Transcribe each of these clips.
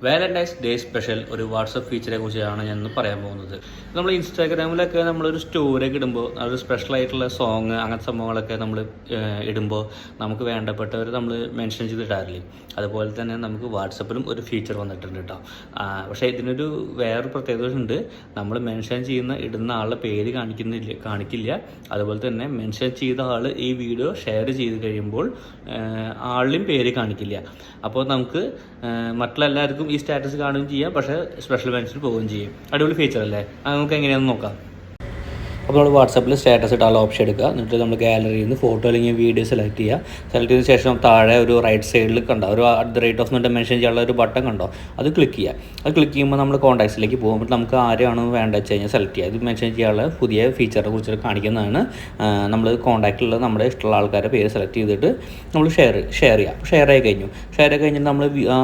Valentine's day special ഒരു WhatsApp ഫീച്ചറെ കുറിച്ചാണ് ഞാൻ ഇന്ന് പറയാൻ പോകുന്നത്. നമ്മൾ ഇൻസ്റ്റാഗ്രാമിലൊക്കെ നമ്മളൊരു സ്റ്റോറിയൊക്കെ ഇടുമ്പോൾ ഒരു സ്പെഷ്യൽ ആയിട്ടുള്ള സോങ് അങ്ങനത്തെ സംഭവങ്ങളൊക്കെ നമ്മൾ ഇടുമ്പോൾ നമുക്ക് വേണ്ടപ്പെട്ടവർ നമ്മൾ മെൻഷൻ ചെയ്തിട്ടാറില്ലേ. അതുപോലെ തന്നെ നമുക്ക് വാട്സപ്പിലും ഒരു ഫീച്ചർ വന്നിട്ടുണ്ട് കേട്ടോ. പക്ഷേ ഇതിനൊരു വേറൊരു പ്രത്യേകത ഉണ്ട്. നമ്മൾ മെൻഷൻ ഇടുന്ന ആളുടെ പേര് കാണിക്കില്ല. അതുപോലെ തന്നെ മെൻഷൻ ചെയ്ത ആൾ ഈ വീഡിയോ ഷെയർ ചെയ്ത് കഴിയുമ്പോൾ ആളുടെയും പേര് കാണിക്കില്ല. അപ്പോൾ നമുക്ക് മറ്റുള്ള എല്ലാവർക്കും ഈ സ്റ്റാറ്റസ് കാണുകയും ചെയ്യാം, പക്ഷേ സ്പെഷ്യൽ മെൻഷൻ പോവുകയും ചെയ്യും. അടിപൊളി ഫീച്ചർ അല്ലേ? നമുക്ക് എങ്ങനെയാണെന്ന് നോക്കാം. അപ്പോൾ നമ്മൾ വാട്സാപ്പിൽ സ്റ്റാറ്റസ് ഇട്ടാൽ ഓപ്ഷൻ എടുക്കുക. എന്നിട്ട് നമ്മൾ ഗാലറിയിൽ നിന്ന് ഫോട്ടോ അല്ലെങ്കിൽ വീഡിയോ സെലക്ട് ചെയ്ത ശേഷം താഴെ ഒരു റൈറ്റ് സൈഡിൽ കണ്ടോ ഒരു @ഓഫ് മെൻഷൻ ചെയ്യാനുള്ള ഒരു ബട്ടൺ കണ്ടോ, അത് ക്ലിക്ക് ചെയ്യുക. അത് ക്ലിക്ക് ചെയ്യുമ്പോൾ നമ്മൾ കോൺടാക്ട്സിലേക്ക് പോകുമ്പോൾ നമുക്ക് ആരെയാണ് വേണ്ടത് വെച്ച് കഴിഞ്ഞാൽ സെലക്ട് ചെയ്യുക. ഇത് മെൻഷൻ ചെയ്യാനുള്ള പുതിയ ഫീച്ചറിനെ കുറിച്ച് കാണിക്കുന്നതാണ്. നമ്മൾ കോൺടാക്റ്റിലുള്ള നമ്മുടെ ഇഷ്ടമുള്ള ആൾക്കാരുടെ പേര് സെലക്ട് ചെയ്തിട്ട് നമ്മൾ ഷെയർ ചെയ്യുക. ഷെയർ ആയി കഴിഞ്ഞിട്ട് നമ്മൾ ആ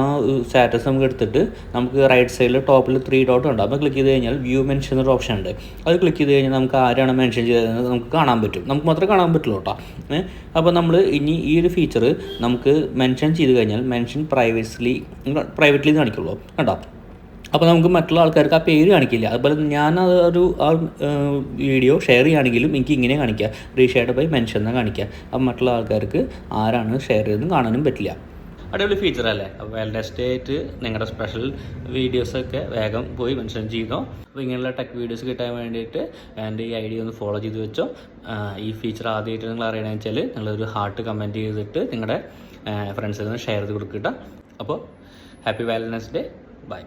സ്റ്റാറ്റസ് നമുക്ക് എടുത്തിട്ട് നമുക്ക് റൈറ്റ് സൈഡിൽ ടോപ്പിൽ 3 ഡോട്ട് ഉണ്ട്. അപ്പോൾ ക്ലിക്ക് ചെയ്ത് കഴിഞ്ഞാൽ വ്യൂ മെൻഷൻ എന്നൊരു ഓപ്ഷൻ ഉണ്ട്. അത് ക്ലിക്ക് ചെയ്ത് കഴിഞ്ഞാൽ നമുക്ക് ആരാണ് മെൻഷൻ ചെയ്തത് നമുക്ക് കാണാൻ പറ്റും. നമുക്ക് മാത്രമേ കാണാൻ പറ്റുള്ളൂ കേട്ടോ. അപ്പോൾ നമ്മൾ ഇനി ഈ ഒരു ഫീച്ചർ നമുക്ക് മെൻഷൻ ചെയ്ത് കഴിഞ്ഞാൽ മെൻഷൻ പ്രൈവറ്റ്ലി കാണിക്കുള്ളൂ കേട്ടോ. അപ്പോൾ നമുക്ക് മറ്റുള്ള ആൾക്കാർക്ക് ആ പേര് കാണിക്കില്ല. അതുപോലെ ഞാൻ ആ വീഡിയോ ഷെയർ ചെയ്യുകയാണെങ്കിലും എനിക്ക് ഇങ്ങനെ കാണിക്കുക, റീഷെയർഡ് ബൈ മെൻഷൻ എന്ന് കാണിക്കുക. അപ്പോൾ മറ്റുള്ള ആൾക്കാർക്ക് ആരാണ് ഷെയർ ചെയ്തതെന്ന് കാണാനും പറ്റില്ല. അടിപൊളി ഫീച്ചർ അല്ലേ? അപ്പോൾ വാലന്റൈൻസ് ഡേ ആയിട്ട് നിങ്ങളുടെ സ്പെഷ്യൽ വീഡിയോസൊക്കെ വേഗം പോയി മെൻഷൻ ചെയ്തോ. അപ്പോൾ ഇങ്ങനെയുള്ള ടെക് വീഡിയോസ് കിട്ടാൻ വേണ്ടിയിട്ട് എൻ്റെ ഈ ഐഡിയ ഒന്ന് ഫോളോ ചെയ്ത് വെച്ചോ. ഈ ഫീച്ചർ ആദ്യമായിട്ട് നിങ്ങൾ അറിയണമെന്ന് വെച്ചാൽ നിങ്ങളൊരു ഹാർട്ട് കമൻറ്റ് ചെയ്തിട്ട് നിങ്ങളുടെ ഫ്രണ്ട്സിന് ഷെയർ ചെയ്ത് കൊടുക്കുക. അപ്പോൾ ഹാപ്പി വാലന്റൈൻസ് ഡേ. ബൈ.